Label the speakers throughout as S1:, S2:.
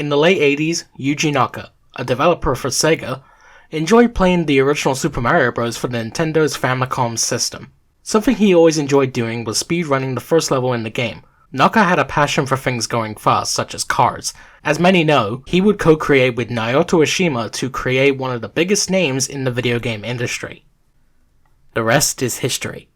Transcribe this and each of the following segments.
S1: In the late 80s, Yuji Naka, a developer for Sega, enjoyed playing the original Super Mario Bros. For the Nintendo's Famicom system. Something he always enjoyed doing was speedrunning the first level in the game. Naka had a passion for things going fast, such as cars. As many know, he would co-create with Naoto Oshima to create one of the biggest names in the video game industry. The rest is history.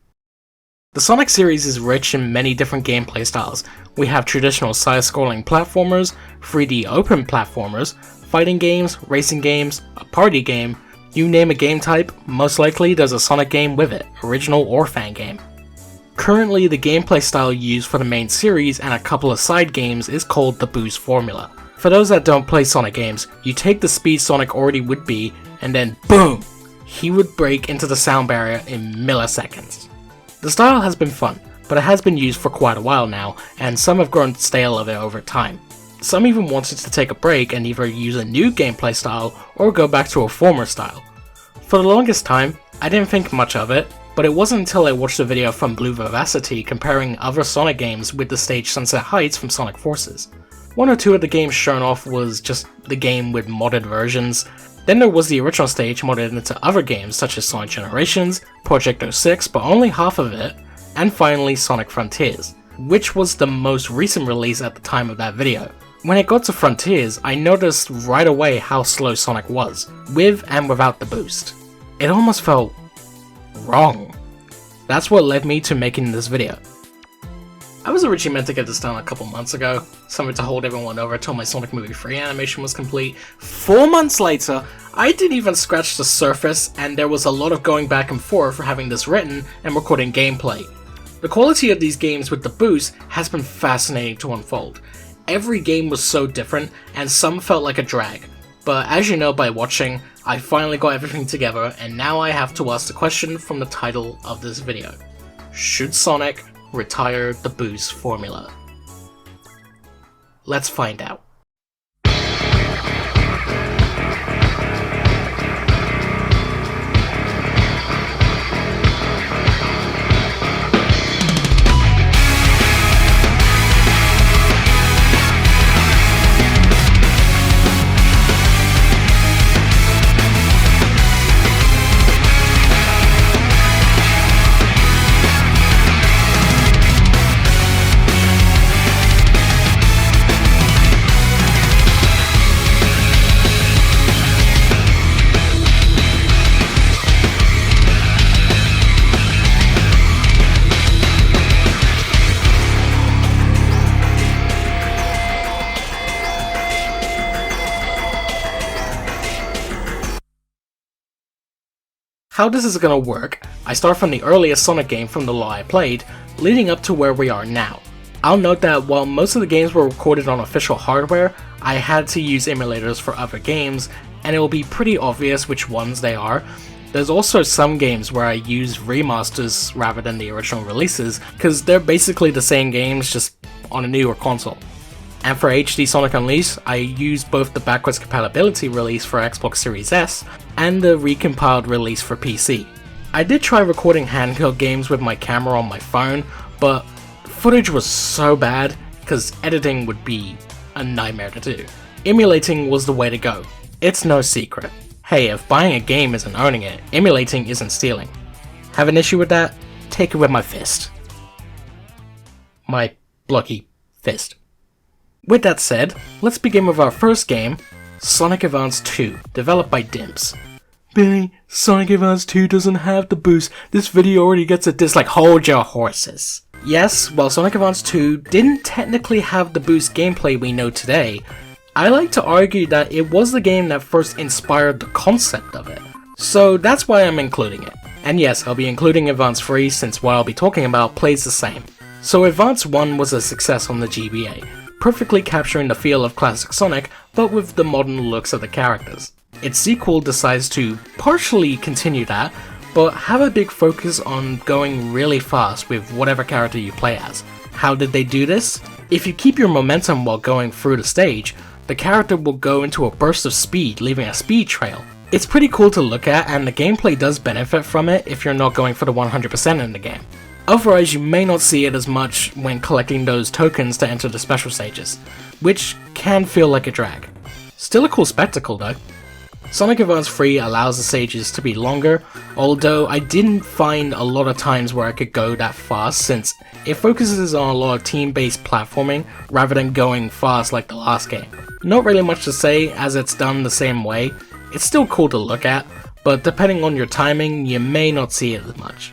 S1: The Sonic series is rich in many different gameplay styles. We have traditional side-scrolling platformers, 3D open platformers, fighting games, racing games, a party game. You name a game type, most likely there's a Sonic game with it, original or fan game. Currently, the gameplay style used for the main series and a couple of side games is called the Boost formula. For those that don't play Sonic games, you take the speed Sonic already would be, and then BOOM! He would break into the sound barrier in milliseconds. The style has been fun, but it has been used for quite a while now, and some have grown stale of it over time. Some even wanted to take a break and either use a new gameplay style or go back to a former style. For the longest time, I didn't think much of it, but it wasn't until I watched a video from Blue Vivacity comparing other Sonic games with the stage Sunset Heights from Sonic Forces. One or two of the games shown off was just the game with modded versions. Then there was the original stage modded into other games such as Sonic Generations, Project 06, but only half of it, and finally Sonic Frontiers, which was the most recent release at the time of that video. When it got to Frontiers, I noticed right away how slow Sonic was, with and without the boost. It almost felt wrong. That's what led me to making this video. I was originally meant to get this done a couple months ago, something to hold everyone over until my Sonic Movie 3 animation was complete. 4 months later, I didn't even scratch the surface, and there was a lot of going back and forth for having this written and recording gameplay. The quality of these games with the boost has been fascinating to unfold. Every game was so different, and some felt like a drag. But as you know by watching, I finally got everything together, and now I have to ask the question from the title of this video. Should Sonic retire the boost formula? Let's find out. How this is gonna work, I start from the earliest Sonic game from the law I played, leading up to where we are now. I'll note that while most of the games were recorded on official hardware, I had to use emulators for other games, and it will be pretty obvious which ones they are. There's also some games where I use remasters rather than the original releases, because they're basically the same games just on a newer console. And for HD Sonic Unleashed, I used both the backwards compatibility release for Xbox Series S and the recompiled release for PC. I did try recording handheld games with my camera on my phone, but footage was so bad because editing would be a nightmare to do. Emulating was the way to go. It's no secret. Hey, if buying a game isn't owning it, emulating isn't stealing. Have an issue with that? Take it with my fist. My blocky fist. With that said, let's begin with our first game, Sonic Advance 2, developed by Dimps. Billy, Sonic Advance 2 doesn't have the boost, this video already gets a dislike. Hold your horses. Yes, while Sonic Advance 2 didn't technically have the boost gameplay we know today, I like to argue that it was the game that first inspired the concept of it. So that's why I'm including it. And yes, I'll be including Advance 3 since what I'll be talking about plays the same. So Advance 1 was a success on the GBA, perfectly capturing the feel of classic Sonic, but with the modern looks of the characters. Its sequel decides to partially continue that, but have a big focus on going really fast with whatever character you play as. How did they do this? If you keep your momentum while going through the stage, the character will go into a burst of speed, leaving a speed trail. It's pretty cool to look at, and the gameplay does benefit from it if you're not going for the 100% in the game. Otherwise, you may not see it as much when collecting those tokens to enter the special stages, which can feel like a drag. Still a cool spectacle though. Sonic Advance 3 allows the stages to be longer, although I didn't find a lot of times where I could go that fast since it focuses on a lot of team-based platforming rather than going fast like the last game. Not really much to say as it's done the same way. It's still cool to look at, but depending on your timing, you may not see it as much.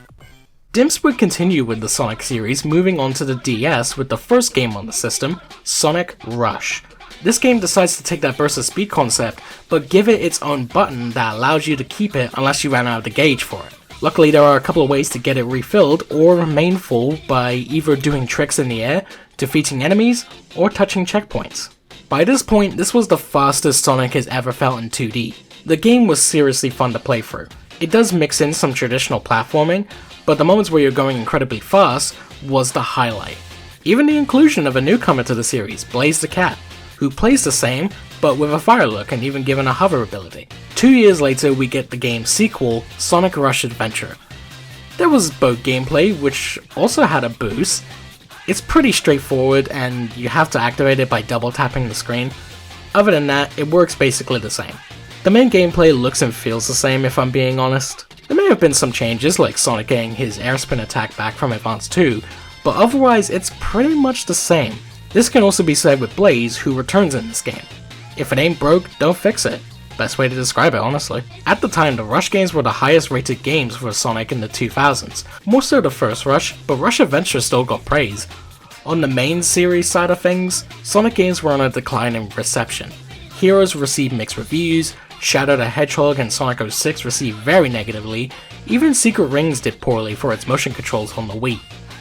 S1: Dimps would continue with the Sonic series, moving on to the DS with the first game on the system, Sonic Rush. This game decides to take that burst of speed concept, but give it its own button that allows you to keep it unless you ran out of the gauge for it. Luckily, there are a couple of ways to get it refilled or remain full by either doing tricks in the air, defeating enemies, or touching checkpoints. By this point, this was the fastest Sonic has ever felt in 2D. The game was seriously fun to play through. It does mix in some traditional platforming, but the moments where you're going incredibly fast was the highlight. Even the inclusion of a newcomer to the series, Blaze the Cat, who plays the same, but with a fire look and even given a hover ability. 2 years later, we get the game's sequel, Sonic Rush Adventure. There was boat gameplay, which also had a boost. It's pretty straightforward, and you have to activate it by double tapping the screen. Other than that, it works basically the same. The main gameplay looks and feels the same if I'm being honest. There may have been some changes, like Sonic getting his air spin attack back from Advance 2, but otherwise it's pretty much the same. This can also be said with Blaze, who returns in this game. If it ain't broke, don't fix it. Best way to describe it, honestly. At the time, the Rush games were the highest rated games for Sonic in the 2000s. More so the first Rush, but Rush Adventure still got praise. On the main series side of things, Sonic games were on a decline in reception. Heroes received mixed reviews, Shadow the Hedgehog and Sonic 06 received very negatively, even Secret Rings did poorly for its motion controls on the Wii.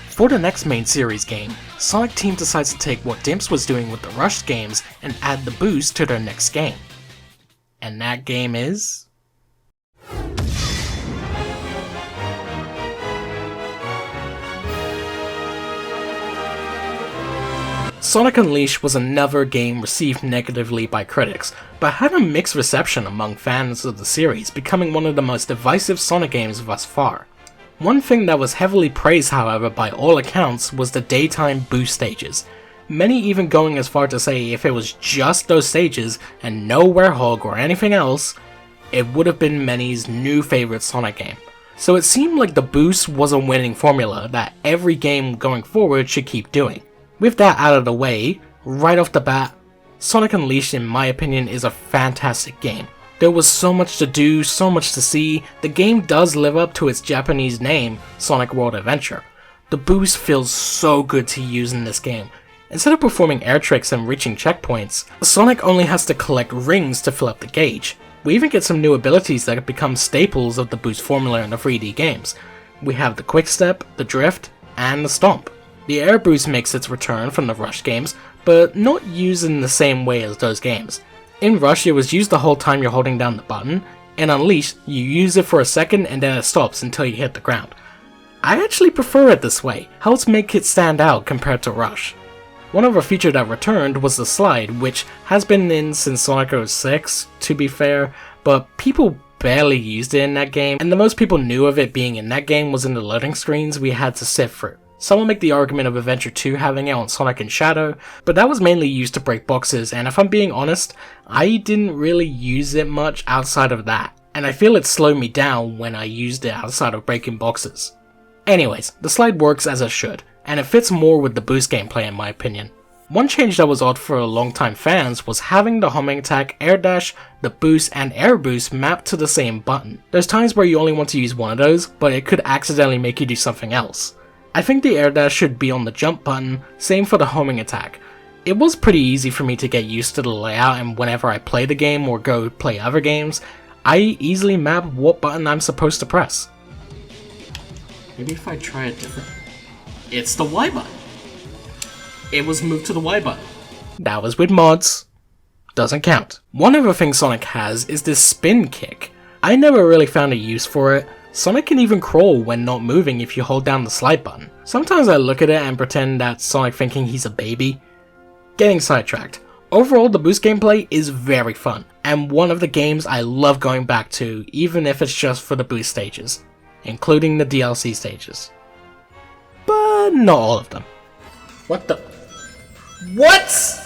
S1: For the next main series game, Sonic Team decides to take what Dimps was doing with the Rush games and add the boost to their next game. And that game is... Sonic Unleashed was another game received negatively by critics, but had a mixed reception among fans of the series, becoming one of the most divisive Sonic games thus far. One thing that was heavily praised, however, by all accounts was the daytime boost stages, many even going as far to say if it was just those stages and no Werehog or anything else, it would have been many's new favorite Sonic game. So it seemed like the boost was a winning formula that every game going forward should keep doing. With that out of the way, right off the bat, Sonic Unleashed in my opinion is a fantastic game. There was so much to do, so much to see. The game does live up to its Japanese name, Sonic World Adventure. The boost feels so good to use in this game. Instead of performing air tricks and reaching checkpoints, Sonic only has to collect rings to fill up the gauge. We even get some new abilities that have become staples of the boost formula in the 3D games. We have the Quick Step, the Drift, and the Stomp. The air boost makes its return from the Rush games, but not used in the same way as those games. In Rush, it was used the whole time you're holding down the button. In Unleashed, you use it for a second and then it stops until you hit the ground. I actually prefer it this way, helps make it stand out compared to Rush. One other feature that returned was the slide, which has been in since Sonic 06, to be fair, but people barely used it in that game, and the most people knew of it being in that game was in the loading screens we had to sit through. Some will make the argument of Adventure 2 having it on Sonic and Shadow, but that was mainly used to break boxes, and if I'm being honest, I didn't really use it much outside of that, and I feel it slowed me down when I used it outside of breaking boxes. Anyways, the slide works as it should, and it fits more with the boost gameplay in my opinion. One change that was odd for longtime fans was having the homing attack, air dash, the boost, and air boost mapped to the same button. There's times where you only want to use one of those, but it could accidentally make you do something else. I think the air dash should be on the jump button, same for the homing attack. It was pretty easy for me to get used to the layout, and whenever I play the game or go play other games, I easily map what button I'm supposed to press. Maybe if I try it different. It's the Y button. It was moved to the Y button. That was with mods. Doesn't count. One other thing Sonic has is this spin kick. I never really found a use for it. Sonic can even crawl when not moving if you hold down the slide button. Sometimes I look at it and pretend that's Sonic thinking he's a baby. Getting sidetracked. Overall, the boost gameplay is very fun, and one of the games I love going back to, even if it's just for the boost stages, including the DLC stages. not all of them. What the? What?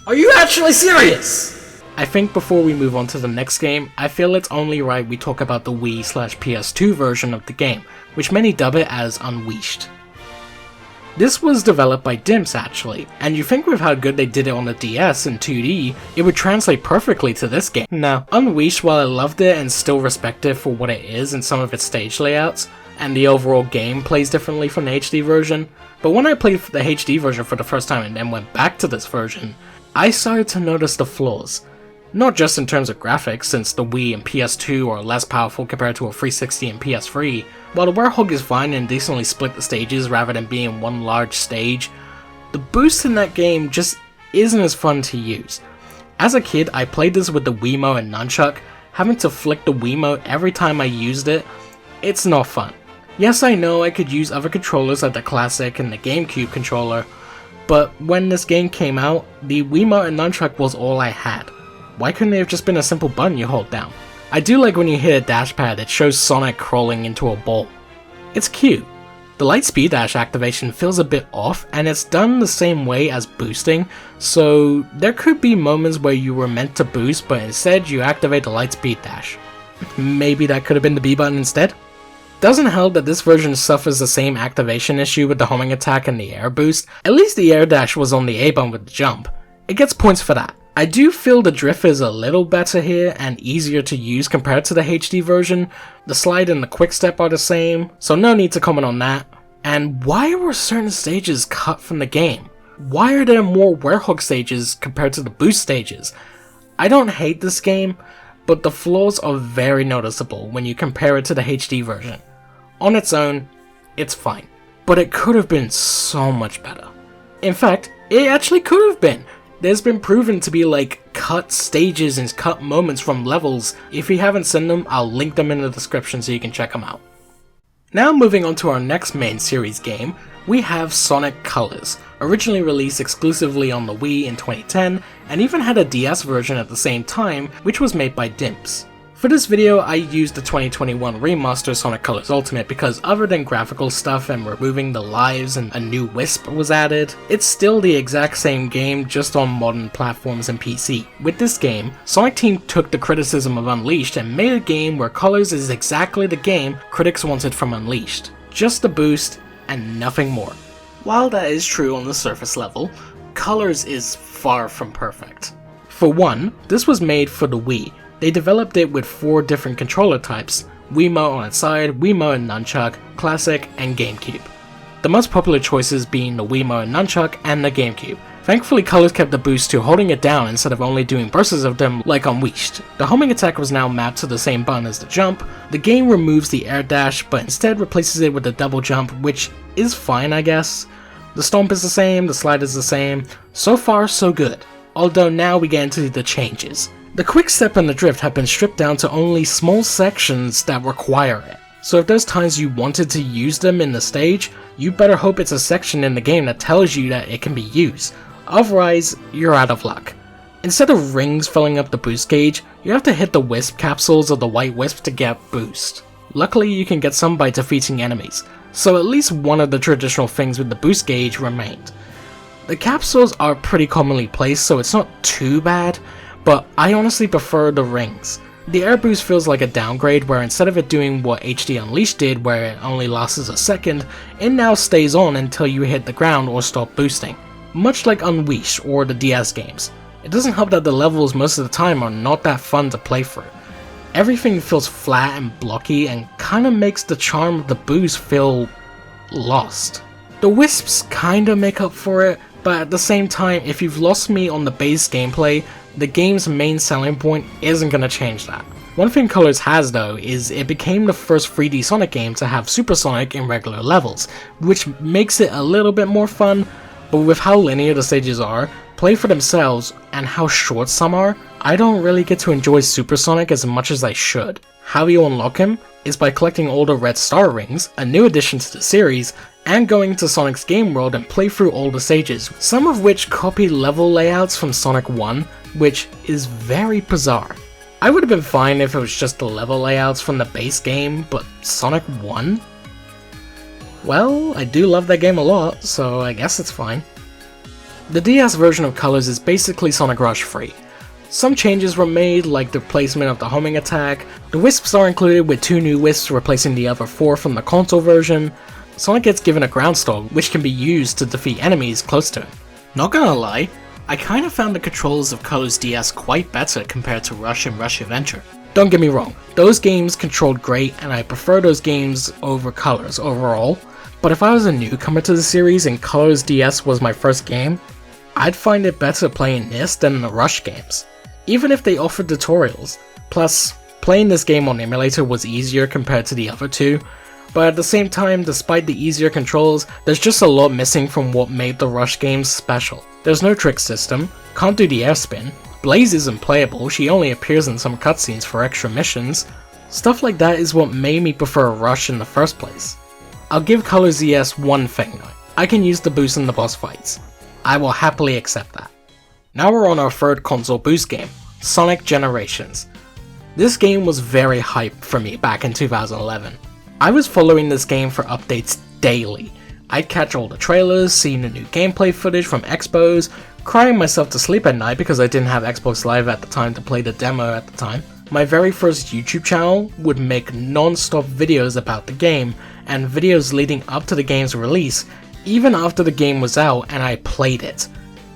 S1: Are you actually serious? I think before we move on to the next game, I feel it's only right we talk about the Wii/PS2 version of the game, which many dub it as Unleashed. This was developed by Dimps actually, and you think with how good they did it on the DS in 2D, it would translate perfectly to this game. Now, Unleashed, while I loved it and still respect it for what it is in some of its stage layouts, and the overall game plays differently from the HD version, but when I played the HD version for the first time and then went back to this version, I started to notice the flaws. Not just in terms of graphics, since the Wii and PS2 are less powerful compared to a 360 and PS3, while the Werehog is fine and decently split the stages rather than being one large stage, the boost in that game just isn't as fun to use. As a kid, I played this with the Wiimote and Nunchuck, having to flick the Wiimote every time I used it. It's not fun. Yes, I know I could use other controllers like the Classic and the GameCube controller, but when this game came out, the Wiimote and Nunchuck was all I had. Why couldn't it have just been a simple button you hold down? I do like when you hit a dash pad, it shows Sonic crawling into a ball. It's cute. The light speed dash activation feels a bit off, and it's done the same way as boosting, so there could be moments where you were meant to boost, but instead you activate the light speed dash. Maybe that could have been the B button instead? Doesn't help that this version suffers the same activation issue with the homing attack and the air boost. At least the air dash was on the A button with the jump. It gets points for that. I do feel the drift is a little better here and easier to use compared to the HD version. The slide and the quick step are the same, so no need to comment on that. And why were certain stages cut from the game? Why are there more Werehog stages compared to the boost stages? I don't hate this game, but the flaws are very noticeable when you compare it to the HD version. On its own, it's fine, but it could have been so much better. In fact, it actually could have been. There's been proven to be like cut stages and cut moments from levels. If you haven't seen them, I'll link them in the description so you can check them out. Now moving on to our next main series game, we have Sonic Colors, originally released exclusively on the Wii in 2010, and even had a DS version at the same time, which was made by Dimps. For this video, I used the 2021 remaster Sonic Colors Ultimate because other than graphical stuff and removing the lives and a new Wisp was added, it's still the exact same game just on modern platforms and PC. With this game, Sonic Team took the criticism of Unleashed and made a game where Colors is exactly the game critics wanted from Unleashed. Just a boost and nothing more. While that is true on the surface level, Colors is far from perfect. For one, this was made for the Wii. They developed it with 4 different controller types, Wiimote on its side, Wiimote and Nunchuck, Classic, and GameCube. The most popular choices being the Wiimote and Nunchuck and the GameCube. Thankfully, Colors kept the boost to holding it down instead of only doing bursts of them like Unleashed. The homing attack was now mapped to the same button as the jump. The game removes the air dash, but instead replaces it with the double jump, which is fine I guess. The stomp is the same, the slide is the same. So far, so good. Although now we get into the changes. The quick step and the drift have been stripped down to only small sections that require it. So if there's times you wanted to use them in the stage, you better hope it's a section in the game that tells you that it can be used. Otherwise, you're out of luck. Instead of rings filling up the boost gauge, you have to hit the Wisp capsules or the white Wisp to get boost. Luckily you can get some by defeating enemies, so at least one of the traditional things with the boost gauge remained. The capsules are pretty commonly placed, so it's not too bad, but I honestly prefer the rings. The air boost feels like a downgrade where instead of it doing what HD Unleashed did where it only lasts a second, it now stays on until you hit the ground or stop boosting. Much like Unleashed or the DS games. It doesn't help that the levels most of the time are not that fun to play through. Everything feels flat and blocky and kinda makes the charm of the boost feel lost. The Wisps kinda make up for it, but at the same time, if you've lost me on the base gameplay, the game's main selling point isn't gonna change that. One thing Colors has though is it became the first 3D Sonic game to have Super Sonic in regular levels, which makes it a little bit more fun, but with how linear the stages are, play for themselves, and how short some are, I don't really get to enjoy Super Sonic as much as I should. How you unlock him is by collecting all the red star rings, a new addition to the series, and going to Sonic's game world and play through all the stages, some of which copy level layouts from Sonic 1, which is very bizarre. I would have been fine if it was just the level layouts from the base game, but Sonic 1? Well, I do love that game a lot, so I guess it's fine. The DS version of Colors is basically Sonic Rush free. Some changes were made, like the placement of the homing attack. The Wisps are included with 2 new Wisps replacing the other 4 from the console version. Sonic gets given a ground stomp, which can be used to defeat enemies close to him. Not gonna lie, I kinda found the controls of Colors DS quite better compared to Rush and Rush Adventure. Don't get me wrong, those games controlled great and I prefer those games over Colors overall, but if I was a newcomer to the series and Colors DS was my first game, I'd find it better playing this than the Rush games, even if they offered tutorials. Plus, playing this game on emulator was easier compared to the other two, but at the same time, despite the easier controls, there's just a lot missing from what made the Rush games special. There's no trick system, can't do the air spin, Blaze isn't playable, she only appears in some cutscenes for extra missions. Stuff like that is what made me prefer Rush in the first place. I'll give Colors DS one thing though, I can use the boost in the boss fights. I will happily accept that. Now we're on our third console boost game, Sonic Generations. This game was very hype for me back in 2011. I was following this game for updates daily. I'd catch all the trailers, seeing the new gameplay footage from expos, crying myself to sleep at night because I didn't have Xbox Live at the time to play the demo at the time. My very first YouTube channel would make non-stop videos about the game, and videos leading up to the game's release, even after the game was out and I played it.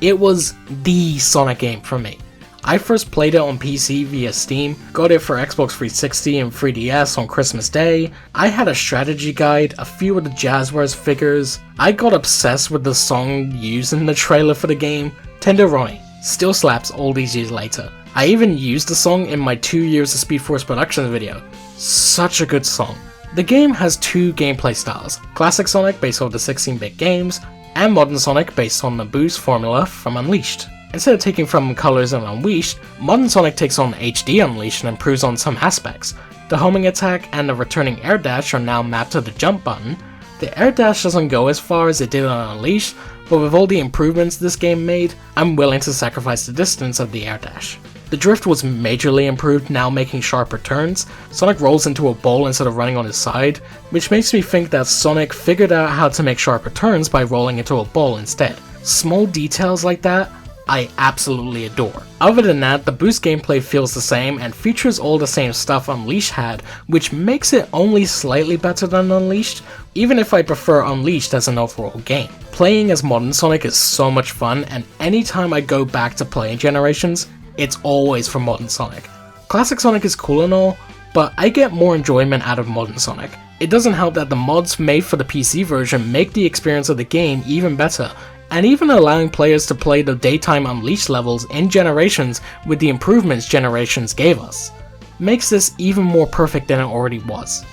S1: It was the Sonic game for me. I first played it on PC via Steam, got it for Xbox 360 and 3DS on Christmas Day. I had a strategy guide, a few of the Jazzwares figures. I got obsessed with the song used in the trailer for the game, Tenderoni. Still slaps all these years later. I even used the song in my 2 years of Speed Force Productions video. Such a good song. The game has 2 gameplay styles, Classic Sonic based on the 16-bit games, and Modern Sonic based on the boost formula from Unleashed. Instead of taking from Colors and Unleashed, Modern Sonic takes on HD Unleashed and improves on some aspects. The homing attack and the returning air dash are now mapped to the jump button. The air dash doesn't go as far as it did on Unleashed, but with all the improvements this game made, I'm willing to sacrifice the distance of the air dash. The drift was majorly improved, now making sharper turns. Sonic rolls into a ball instead of running on his side, which makes me think that Sonic figured out how to make sharper turns by rolling into a ball instead. Small details like that, I absolutely adore. Other than that, the boost gameplay feels the same and features all the same stuff Unleashed had, which makes it only slightly better than Unleashed, even if I prefer Unleashed as an overall game. Playing as Modern Sonic is so much fun, and anytime I go back to playing Generations, it's always for Modern Sonic. Classic Sonic is cool and all, but I get more enjoyment out of Modern Sonic. It doesn't help that the mods made for the PC version make the experience of the game even better, and even allowing players to play the daytime Unleashed levels in Generations with the improvements Generations gave us, makes this even more perfect than it already was.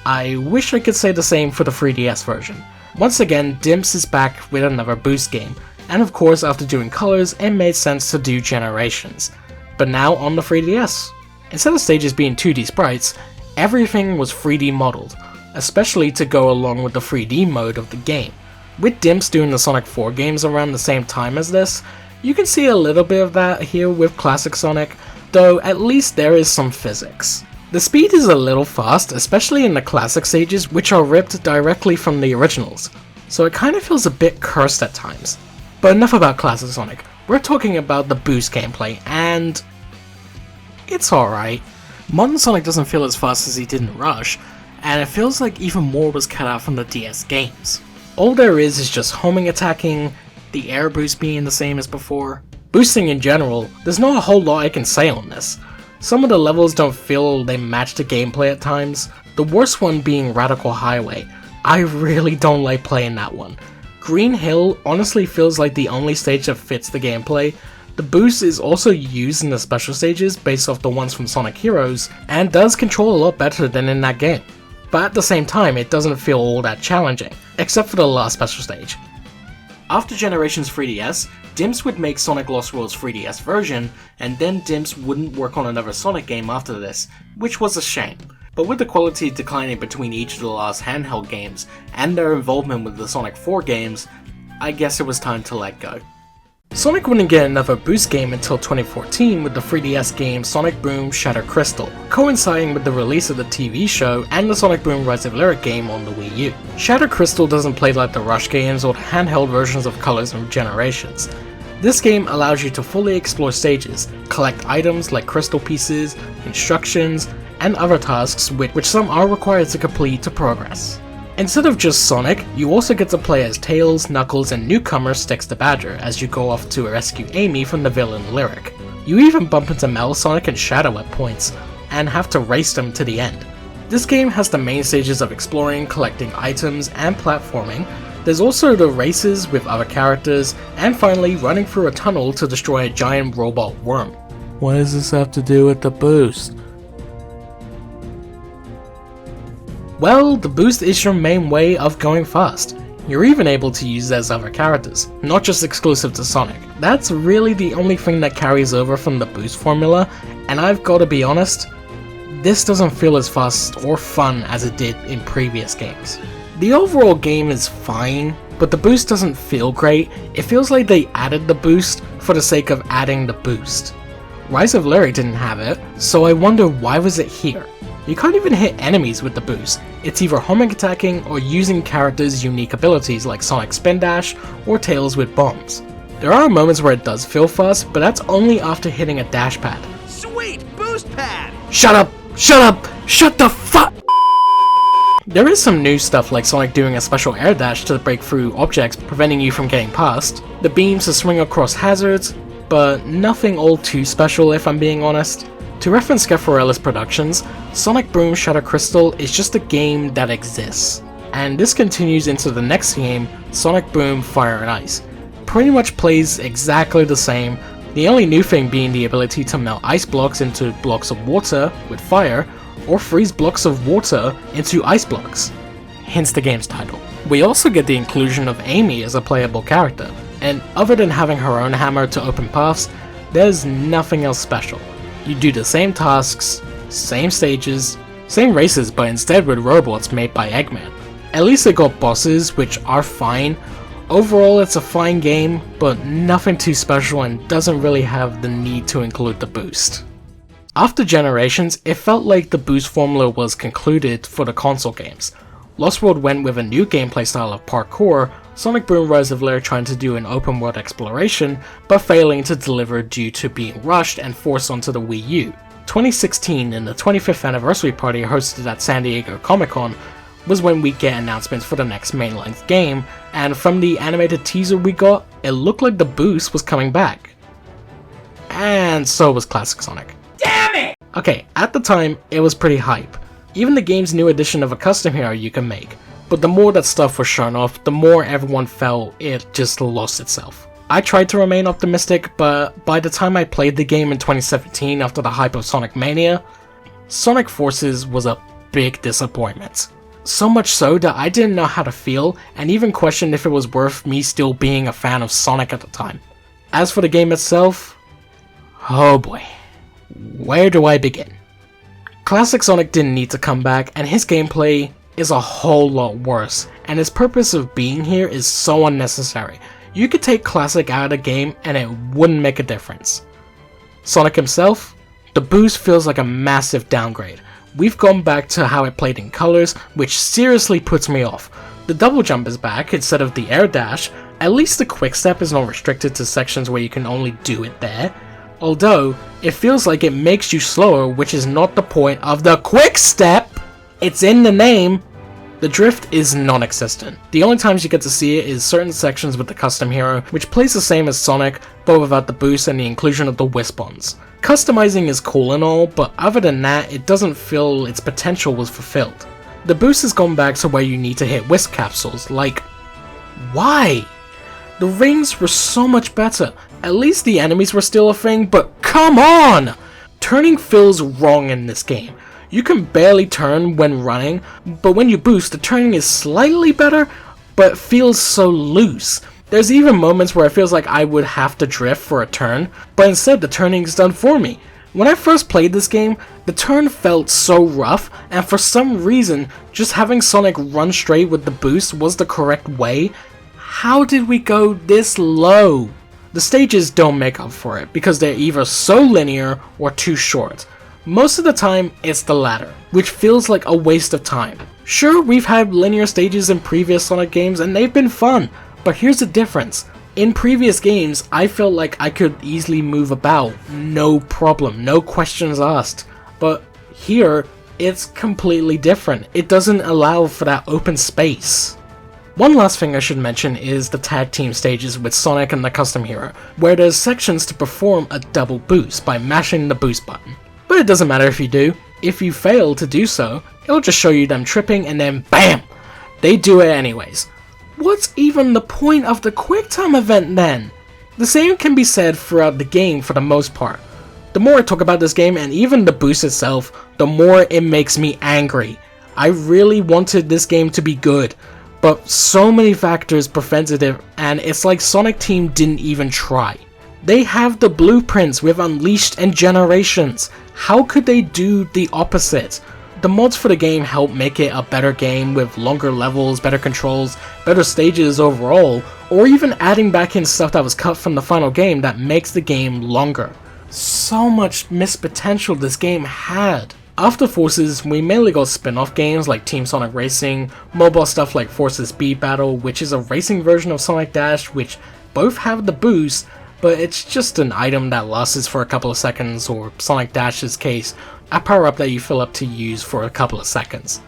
S1: I wish I could say the same for the 3DS version. Once again, Dimps is back with another boost game, and of course after doing Colors it made sense to do Generations, but now on the 3DS. Instead of stages being 2D sprites, everything was 3D modeled, especially to go along with the 3D mode of the game. With Dimps doing the Sonic 4 games around the same time as this, you can see a little bit of that here with Classic Sonic, though at least there is some physics. The speed is a little fast, especially in the classic stages which are ripped directly from the originals, so it kinda feels a bit cursed at times. But enough about Classic Sonic, we're talking about the boost gameplay, and it's alright. Modern Sonic doesn't feel as fast as he did in Rush, and it feels like even more was cut out from the DS games. All there is just homing attacking, the air boost being the same as before. Boosting in general, there's not a whole lot I can say on this. Some of the levels don't feel they match the gameplay at times, the worst one being Radical Highway. I really don't like playing that one. Green Hill honestly feels like the only stage that fits the gameplay. The boost is also used in the special stages based off the ones from Sonic Heroes, and does control a lot better than in that game. But at the same time, it doesn't feel all that challenging, except for the last special stage. After Generations 3DS, Dimps would make Sonic Lost World's 3DS version, and then Dimps wouldn't work on another Sonic game after this, which was a shame. But with the quality declining between each of the last handheld games, and their involvement with the Sonic 4 games, I guess it was time to let go. Sonic wouldn't get another boost game until 2014 with the 3DS game Sonic Boom Shadow Crystal, coinciding with the release of the TV show and the Sonic Boom Rise of Lyric game on the Wii U. Shadow Crystal doesn't play like the Rush games or the handheld versions of Colors and Generations. This game allows you to fully explore stages, collect items like crystal pieces, instructions, and other tasks which some are required to complete to progress. Instead of just Sonic, you also get to play as Tails, Knuckles, and newcomer Styx the Badger as you go off to rescue Amy from the villain Lyric. You even bump into Metal Sonic and Shadow at points, and have to race them to the end. This game has the main stages of exploring, collecting items, and platforming. There's also the races with other characters, and finally running through a tunnel to destroy a giant robot worm. What does this have to do with the boost? Well, the boost is your main way of going fast. You're even able to use it as other characters, not just exclusive to Sonic. That's really the only thing that carries over from the boost formula, and I've gotta be honest, this doesn't feel as fast or fun as it did in previous games. The overall game is fine, but the boost doesn't feel great. It feels like they added the boost for the sake of adding the boost. Rise of Lyric didn't have it, so I wonder why was it here? You can't even hit enemies with the boost. It's either homing attacking or using characters' unique abilities like Sonic Spin Dash or Tails with bombs. There are moments where it does feel fast, but that's only after hitting a dash pad.
S2: Sweet boost pad!
S1: Shut up! Shut up! Shut the fuck! There is some new stuff like Sonic doing a special air dash to break through objects, preventing you from getting past, the beams to swing across hazards, but nothing all too special if I'm being honest. To reference Scafarella's productions, Sonic Boom Shadow Crystal is just a game that exists, and this continues into the next game, Sonic Boom Fire and Ice. Pretty much plays exactly the same, the only new thing being the ability to melt ice blocks into blocks of water with fire, or freeze blocks of water into ice blocks, hence the game's title. We also get the inclusion of Amy as a playable character, and other than having her own hammer to open paths, there's nothing else special. You do the same tasks, same stages, same races, but instead with robots made by Eggman. At least they got bosses, which are fine. Overall, it's a fine game, but nothing too special and doesn't really have the need to include the boost. After Generations, it felt like the boost formula was concluded for the console games. Lost World went with a new gameplay style of parkour, Sonic Boom Rise of Lyric trying to do an open world exploration, but failing to deliver due to being rushed and forced onto the Wii U. 2016, in the 25th anniversary party hosted at San Diego Comic-Con, was when we get announcements for the next main-length game, and from the animated teaser we got, it looked like the boost was coming back. And so was Classic Sonic.
S2: Damn it!
S1: Okay, at the time, it was pretty hype. Even the game's new edition of a custom hero you can make. But the more that stuff was shown off, the more everyone felt it just lost itself. I tried to remain optimistic, but by the time I played the game in 2017 after the hype of Sonic Mania, Sonic Forces was a big disappointment. So much so that I didn't know how to feel, and even questioned if it was worth me still being a fan of Sonic at the time. As for the game itself, oh boy, where do I begin? Classic Sonic didn't need to come back, and his gameplay is a whole lot worse, and his purpose of being here is so unnecessary. You could take Classic out of the game and it wouldn't make a difference. Sonic himself, the boost feels like a massive downgrade. We've gone back to how it played in Colors, which seriously puts me off. The double jump is back instead of the air dash, at least the quick step is not restricted to sections where you can only do it there. Although, it feels like it makes you slower, which is not the point of the quick step! It's in the name! The drift is non-existent. The only times you get to see it is certain sections with the custom hero, which plays the same as Sonic, but without the boost and the inclusion of the whisk bombs. Customizing is cool and all, but other than that, it doesn't feel its potential was fulfilled. The boost has gone back to where you need to hit whisk capsules, like... why? The rings were so much better. At least the enemies were still a thing, but come on! Turning feels wrong in this game. You can barely turn when running, but when you boost, the turning is slightly better, but feels so loose. There's even moments where it feels like I would have to drift for a turn, but instead the turning is done for me. When I first played this game, the turn felt so rough, and for some reason, just having Sonic run straight with the boost was the correct way. How did we go this low? The stages don't make up for it because they're either so linear or too short. Most of the time, it's the latter, which feels like a waste of time. Sure, we've had linear stages in previous Sonic games and they've been fun, but here's the difference. In previous games, I felt like I could easily move about, no problem, no questions asked. But here, it's completely different. It doesn't allow for that open space. One last thing I should mention is the tag team stages with Sonic and the custom hero, where there's sections to perform a double boost by mashing the boost button. But it doesn't matter if you do. If you fail to do so, it'll just show you them tripping and then BAM! They do it anyways. What's even the point of the QuickTime event then? The same can be said throughout the game for the most part. The more I talk about this game and even the boost itself, the more it makes me angry. I really wanted this game to be good, but so many factors prevented it, and it's like Sonic Team didn't even try. They have the blueprints with Unleashed and Generations. How could they do the opposite? The mods for the game help make it a better game with longer levels, better controls, better stages overall, or even adding back in stuff that was cut from the final game that makes the game longer. So much missed potential this game had. After Forces, we mainly got spin-off games like Team Sonic Racing, mobile stuff like Forces Speed Battle, which is a racing version of Sonic Dash, which both have the boost, but it's just an item that lasts for a couple of seconds, or Sonic Dash's case, a power-up that you fill up to use for a couple of seconds.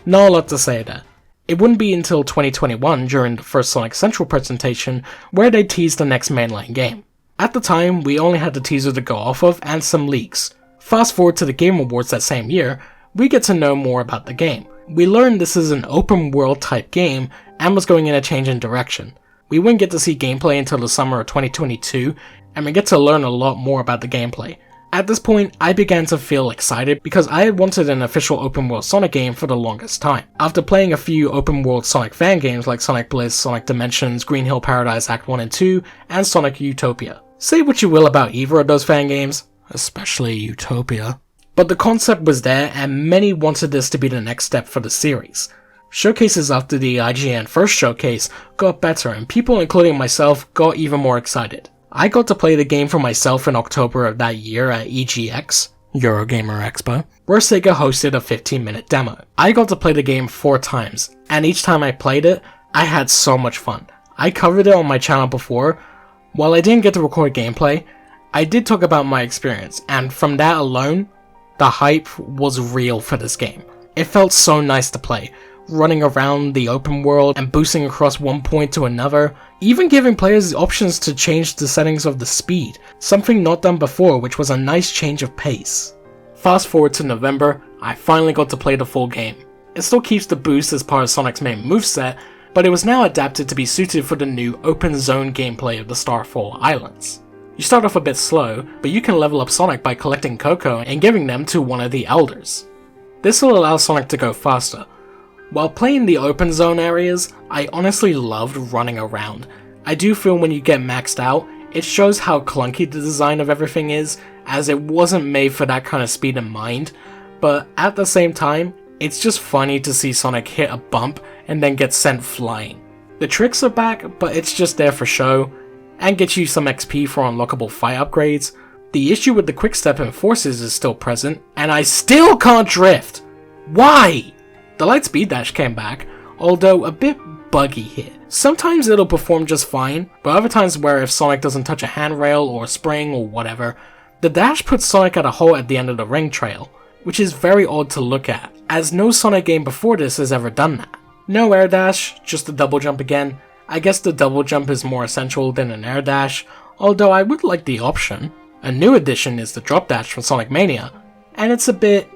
S1: Not a lot to say there. It wouldn't be until 2021 during the first Sonic Central presentation where they teased the next mainline game. At the time, we only had the teaser to go off of and some leaks. Fast forward to the Game Awards that same year, we get to know more about the game. We learned this is an open world type game and was going in a change in direction. We wouldn't get to see gameplay until the summer of 2022, and we get to learn a lot more about the gameplay. At this point, I began to feel excited because I had wanted an official open world Sonic game for the longest time. After playing a few open world Sonic fan games like Sonic Bliss, Sonic Dimensions, Green Hill Paradise Act 1 and 2, and Sonic Utopia. Say what you will about either of those fan games, especially Utopia, but the concept was there and many wanted this to be the next step for the series. Showcases after the IGN first showcase got better and people including myself got even more excited. I got to play the game for myself in October of that year at EGX, Eurogamer Expo, where Sega hosted a 15-minute demo. I got to play the game 4 times, and each time I played it, I had so much fun. I covered it on my channel before. While I didn't get to record gameplay, I did talk about my experience, and from that alone, the hype was real for this game. It felt so nice to play, running around the open world and boosting across one point to another, even giving players the options to change the settings of the speed, something not done before, which was a nice change of pace. Fast forward to November, I finally got to play the full game. It still keeps the boost as part of Sonic's main moveset, but it was now adapted to be suited for the new open zone gameplay of the Starfall Islands. You start off a bit slow, but you can level up Sonic by collecting Coco and giving them to one of the elders. This will allow Sonic to go faster. While playing the open zone areas, I honestly loved running around. I do feel when you get maxed out, it shows how clunky the design of everything is, as it wasn't made for that kind of speed in mind, but at the same time, it's just funny to see Sonic hit a bump and then get sent flying. The tricks are back, but it's just there for show, and gets you some XP for unlockable fight upgrades. The issue with the quickstep in Forces is still present, and I still can't drift! Why? The light speed dash came back, although a bit buggy here. Sometimes it'll perform just fine, but other times where if Sonic doesn't touch a handrail or spring or whatever, the dash puts Sonic at a halt at the end of the ring trail, which is very odd to look at, as no Sonic game before this has ever done that. No air dash, just a double jump again. I guess the double jump is more essential than an air dash, although I would like the option. A new addition is the drop dash from Sonic Mania, and it's a bit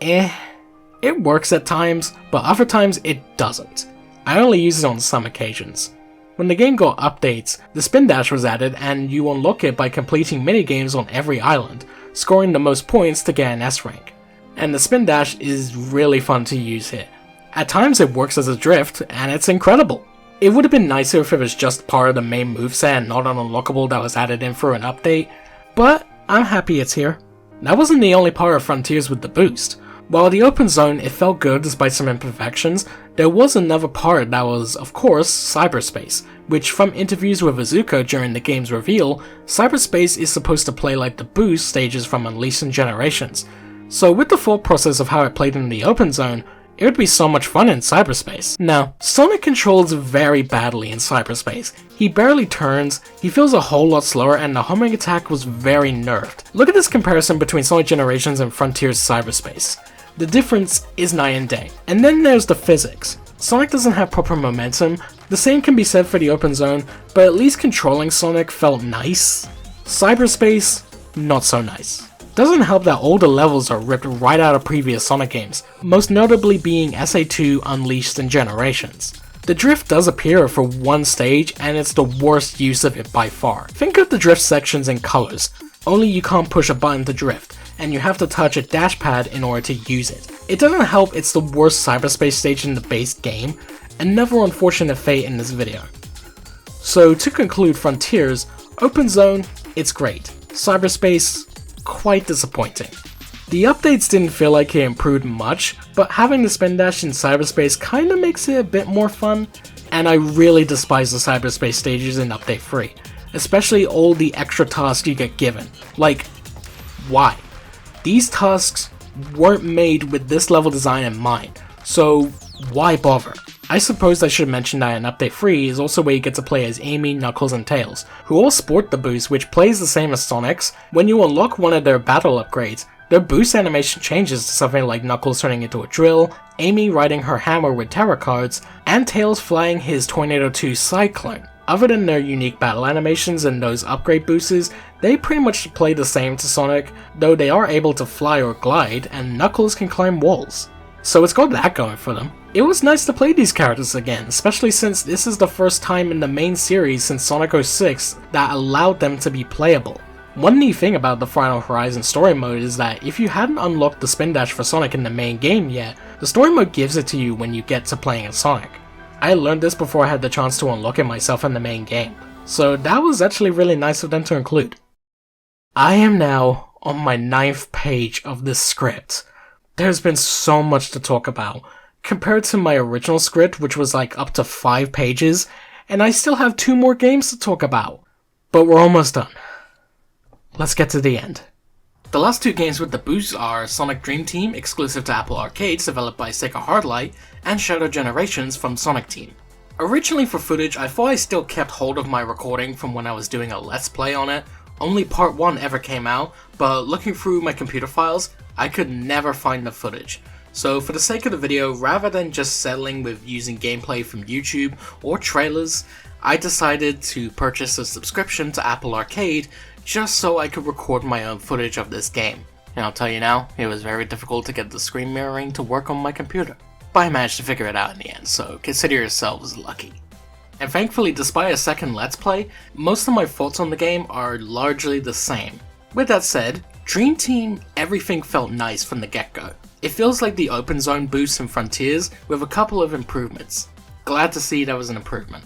S1: It works at times, but other times it doesn't. I only use it on some occasions. When the game got updates, the spin dash was added and you unlock it by completing minigames on every island, scoring the most points to get an S rank. And the spin dash is really fun to use here. At times it works as a drift, and it's incredible. It would have been nicer if it was just part of the main moveset and not an unlockable that was added in for an update, but I'm happy it's here. That wasn't the only part of Frontiers with the boost. While the open zone, it felt good despite some imperfections, there was another part that was, of course, cyberspace, which from interviews with Izuka during the game's reveal, cyberspace is supposed to play like the boost stages from Unleashed and Generations. So with the thought process of how it played in the open zone, it would be so much fun in cyberspace. Now, Sonic controls very badly in cyberspace. He barely turns, he feels a whole lot slower, and the homing attack was very nerfed. Look at this comparison between Sonic Generations and Frontiers cyberspace. The difference is night and day. And then there's the physics. Sonic doesn't have proper momentum, the same can be said for the open zone, but at least controlling Sonic felt nice. Cyberspace, not so nice. Doesn't help that older levels are ripped right out of previous Sonic games, most notably being SA2, Unleashed, and Generations. The drift does appear for one stage, and it's the worst use of it by far. Think of the drift sections in colors, only you can't push a button to drift, and you have to touch a dash pad in order to use it. It doesn't help it's the worst cyberspace stage in the base game, another unfortunate fate in this video. So to conclude Frontiers, open zone, it's great. Cyberspace, quite disappointing. The updates didn't feel like it improved much, but having the spin dash in cyberspace kinda makes it a bit more fun, and I really despise the cyberspace stages in Update 3, especially all the extra tasks you get given. Like, why? These tasks weren't made with this level design in mind, so why bother? I suppose I should mention that in Update 3 is also where you get to play as Amy, Knuckles, and Tails, who all sport the boost which plays the same as Sonic's. When you unlock one of their battle upgrades, their boost animation changes to something like Knuckles turning into a drill, Amy riding her hammer with tarot cards, and Tails flying his Tornado 2 Cyclone. Other than their unique battle animations and those upgrade boosts, they pretty much play the same to Sonic, though they are able to fly or glide, and Knuckles can climb walls. So it's got that going for them. It was nice to play these characters again, especially since this is the first time in the main series since Sonic 06 that allowed them to be playable. One neat thing about the Final Horizon story mode is that if you hadn't unlocked the spin dash for Sonic in the main game yet, the story mode gives it to you when you get to playing as Sonic. I learned this before I had the chance to unlock it myself in the main game, so that was actually really nice of them to include. I am now on my 9th page of this script. There's been so much to talk about, compared to my original script which was like up to 5 pages, and I still have 2 more games to talk about. But we're almost done. Let's get to the end. The last 2 games with the boosts are Sonic Dream Team, exclusive to Apple Arcades, developed by Sega Hardlight, and Shadow Generations from Sonic Team. Originally for footage, I thought I still kept hold of my recording from when I was doing a Let's Play on it. Only part 1 ever came out, but looking through my computer files, I could never find the footage. So for the sake of the video, rather than just settling with using gameplay from YouTube or trailers, I decided to purchase a subscription to Apple Arcade just so I could record my own footage of this game. And I'll tell you now, it was very difficult to get the screen mirroring to work on my computer. But I managed to figure it out in the end, so consider yourselves lucky. And thankfully, despite a second Let's Play, most of my thoughts on the game are largely the same. With that said, Dream Team, everything felt nice from the get-go. It feels like the open zone boost in Frontiers with a couple of improvements. Glad to see there was an improvement.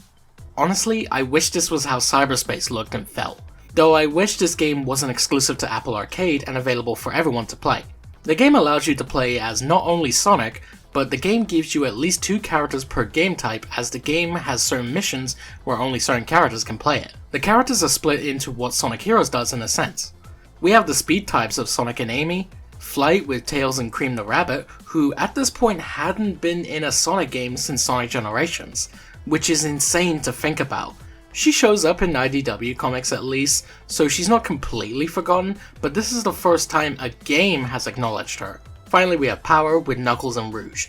S1: Honestly, I wish this was how cyberspace looked and felt. Though I wish this game wasn't exclusive to Apple Arcade and available for everyone to play. The game allows you to play as not only Sonic, but the game gives you at least 2 characters per game type, as the game has certain missions where only certain characters can play it. The characters are split into what Sonic Heroes does in a sense. We have the speed types of Sonic and Amy, Flight with Tails and Cream the Rabbit, who at this point hadn't been in a Sonic game since Sonic Generations, which is insane to think about. She shows up in IDW comics at least, so she's not completely forgotten, but this is the first time a game has acknowledged her. Finally, we have Power with Knuckles and Rouge.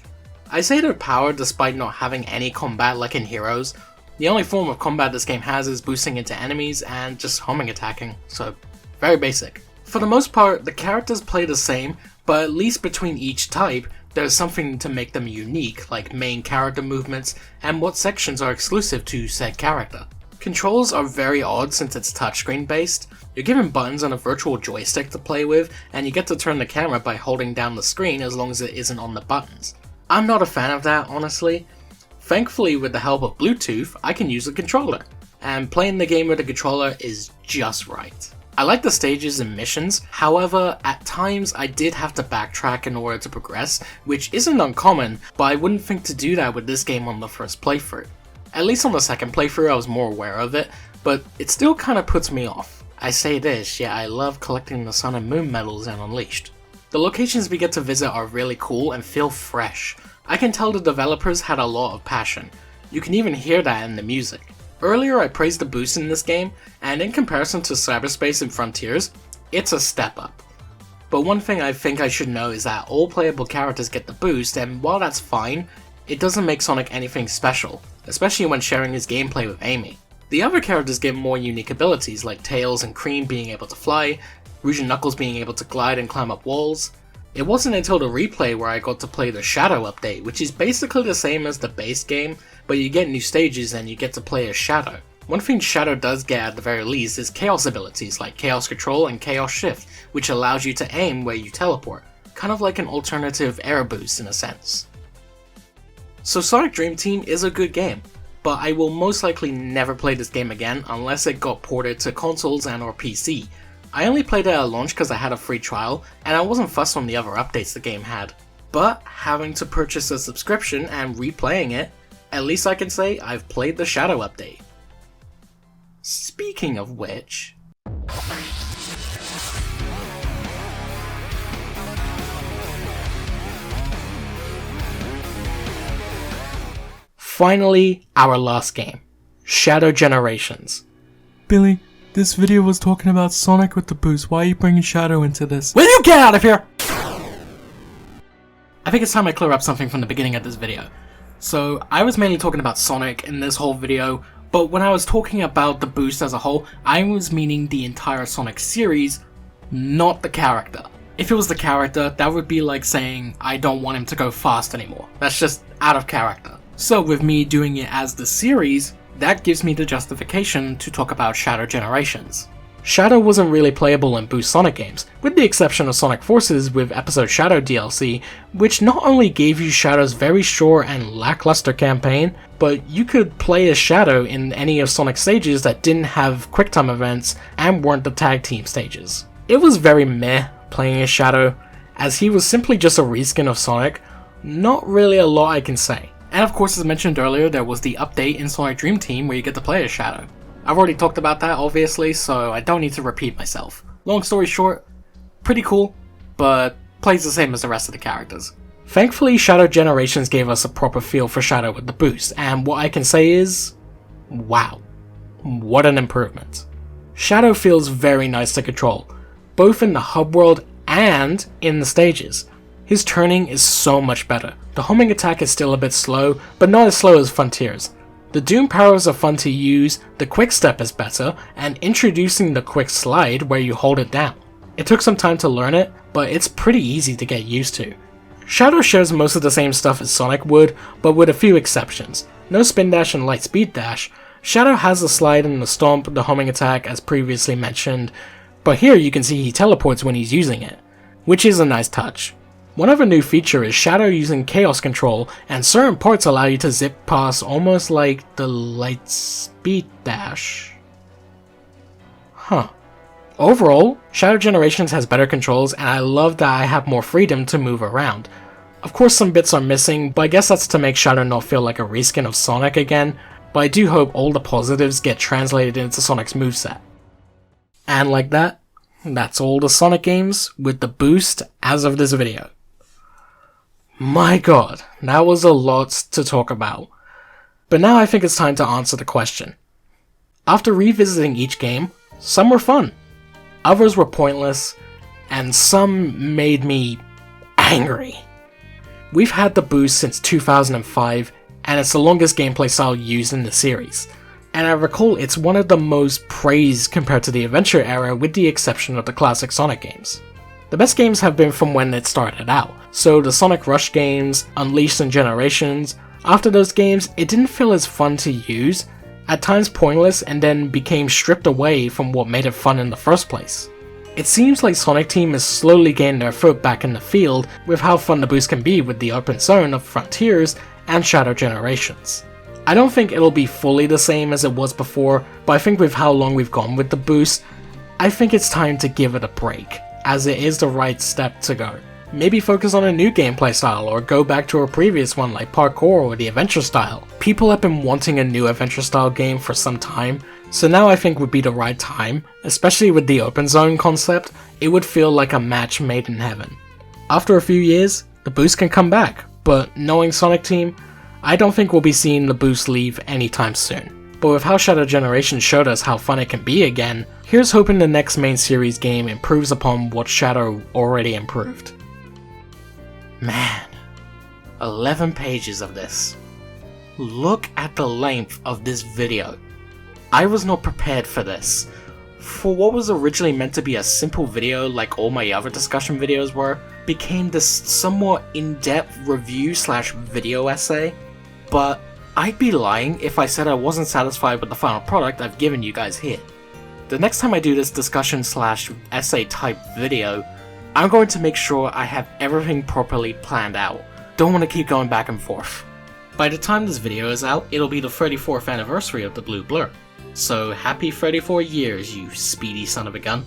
S1: I say they're Power despite not having any combat like in Heroes. The only form of combat this game has is boosting into enemies and just homing attacking, so very basic. For the most part, the characters play the same, but at least between each type, there's something to make them unique, like main character movements and what sections are exclusive to said character. Controls are very odd since it's touchscreen based. You're given buttons on a virtual joystick to play with, and you get to turn the camera by holding down the screen as long as it isn't on the buttons. I'm not a fan of that, honestly. Thankfully, with the help of Bluetooth, I can use a controller, and playing the game with a controller is just right. I like the stages and missions, however, at times I did have to backtrack in order to progress, which isn't uncommon, but I wouldn't think to do that with this game on the first playthrough. At least on the second playthrough I was more aware of it, but it still kinda puts me off. I say this, yet I love collecting the Sun and Moon medals in Unleashed. The locations we get to visit are really cool and feel fresh. I can tell the developers had a lot of passion. You can even hear that in the music. Earlier I praised the boost in this game, and in comparison to Cyberspace and Frontiers, it's a step up. But one thing I think I should know is that all playable characters get the boost, and while that's fine, it doesn't make Sonic anything special, especially when sharing his gameplay with Amy. The other characters get more unique abilities, like Tails and Cream being able to fly, Rouge and Knuckles being able to glide and climb up walls. It wasn't until the replay where I got to play the Shadow update, which is basically the same as the base game, but you get new stages and you get to play as Shadow. One thing Shadow does get at the very least is Chaos abilities like Chaos Control and Chaos Shift, which allows you to aim where you teleport, kind of like an alternative air boost in a sense. So Sonic Dream Team is a good game, but I will most likely never play this game again unless it got ported to consoles and or PC. I only played it at launch because I had a free trial, and I wasn't fussed on the other updates the game had. But having to purchase a subscription and replaying it, at least I can say I've played the Shadow update. Speaking of which... Finally, our last game, Shadow Generations.
S3: Billy, this video was talking about Sonic with the boost. Why are you bringing Shadow into this?
S1: Will you get out of here? I think it's time I clear up something from the beginning of this video. So, I was mainly talking about Sonic in this whole video, but when I was talking about the boost as a whole, I was meaning the entire Sonic series, not the character. If it was the character, that would be like saying, I don't want him to go fast anymore. That's just out of character. So with me doing it as the series, that gives me the justification to talk about Shadow Generations. Shadow wasn't really playable in Boost Sonic games, with the exception of Sonic Forces with Episode Shadow DLC, which not only gave you Shadow's very short and lackluster campaign, but you could play as Shadow in any of Sonic's stages that didn't have QuickTime events and weren't the tag team stages. It was very meh playing as Shadow, as he was simply just a reskin of Sonic. Not really a lot I can say. And of course, as mentioned earlier, there was the update in Sonic Dream Team where you get to play as Shadow. I've already talked about that obviously, so I don't need to repeat myself. Long story short, pretty cool, but plays the same as the rest of the characters. Thankfully, Shadow Generations gave us a proper feel for Shadow with the boost, and what I can say is, wow, what an improvement. Shadow feels very nice to control, both in the hub world and in the stages. His turning is so much better. The homing attack is still a bit slow, but not as slow as Frontiers. The Doom powers are fun to use, the quick step is better, and introducing the quick slide where you hold it down. It took some time to learn it, but it's pretty easy to get used to. Shadow shares most of the same stuff as Sonic would, but with a few exceptions. No spin dash and light speed dash. Shadow has the slide and the stomp, the homing attack as previously mentioned, but here you can see he teleports when he's using it, which is a nice touch. One other new feature is Shadow using Chaos Control, and certain parts allow you to zip past almost like the light speed dash. Huh. Overall, Shadow Generations has better controls, and I love that I have more freedom to move around. Of course some bits are missing, but I guess that's to make Shadow not feel like a reskin of Sonic again, but I do hope all the positives get translated into Sonic's moveset. And like that, that's all the Sonic games with the boost as of this video. My god, that was a lot to talk about. But now I think it's time to answer the question. After revisiting each game, some were fun, others were pointless, and some made me angry. We've had the boost since 2005, and it's the longest gameplay style used in the series. And I recall it's one of the most praised compared to the adventure era with the exception of the classic Sonic games. The best games have been from when it started out, so the Sonic Rush games, Unleashed and Generations. After those games, it didn't feel as fun to use, at times pointless, and then became stripped away from what made it fun in the first place. It seems like Sonic Team is slowly getting their foot back in the field with how fun the boost can be with the open zone of Frontiers and Shadow Generations. I don't think it'll be fully the same as it was before, but I think with how long we've gone with the boost, I think it's time to give it a break, as it is the right step to go. Maybe focus on a new gameplay style or go back to a previous one like parkour or the adventure style. People have been wanting a new adventure style game for some time, so now I think would be the right time, especially with the open zone concept. It would feel like a match made in heaven. After a few years, the boost can come back, but knowing Sonic Team, I don't think we'll be seeing the boost leave anytime soon. But with how Shadow Generation showed us how fun it can be again, here's hoping the next main series game improves upon what Shadow already improved. Man, 11 pages of this. Look at the length of this video. I was not prepared for this. For what was originally meant to be a simple video like all my other discussion videos were, became this somewhat in-depth review / video essay. But I'd be lying if I said I wasn't satisfied with the final product I've given you guys here. The next time I do this discussion / essay type video, I'm going to make sure I have everything properly planned out. Don't want to keep going back and forth. By the time this video is out, it'll be the 34th anniversary of the Blue Blur. So happy 34 years, you speedy son of a gun.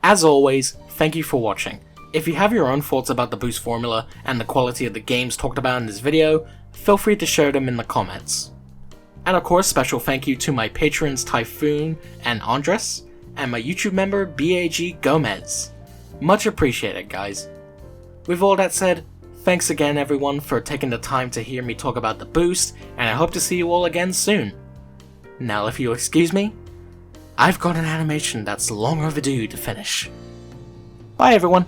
S1: As always, thank you for watching. If you have your own thoughts about the boost formula and the quality of the games talked about in this video, feel free to share them in the comments. And of course, special thank you to my patrons Typhoon and Andres, and my YouTube member BAG Gomez. Much appreciated, guys. With all that said, thanks again everyone for taking the time to hear me talk about the boost, and I hope to see you all again soon. Now if you'll excuse me, I've got an animation that's long overdue to finish. Bye everyone!